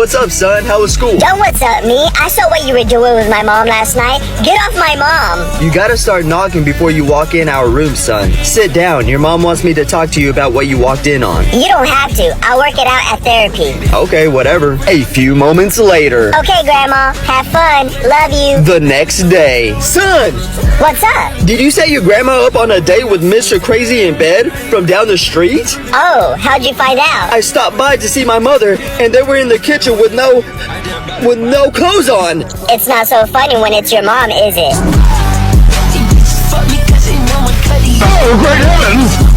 what's up, son? How was school? Yo, what's up, me? I saw what you were doing with my mom last night. Get off my mom. You gotta start knocking before you walk in our room, son. Sit down. Your mom wants me to talk to you about what you walked in on. You don't have to. I'll work it out at therapy. Okay, whatever. A few moments later. Okay, Grandma. Have fun. Love you. The next day. Son! What's up? Did you set your grandma up on a date with Mr. Crazy in bed from down the street? Oh, how'd you find out? I stopped by to see my mother, and they were in the kitchen with no clothes on. It's not so funny when it's your mom, is it? Oh, great heavens!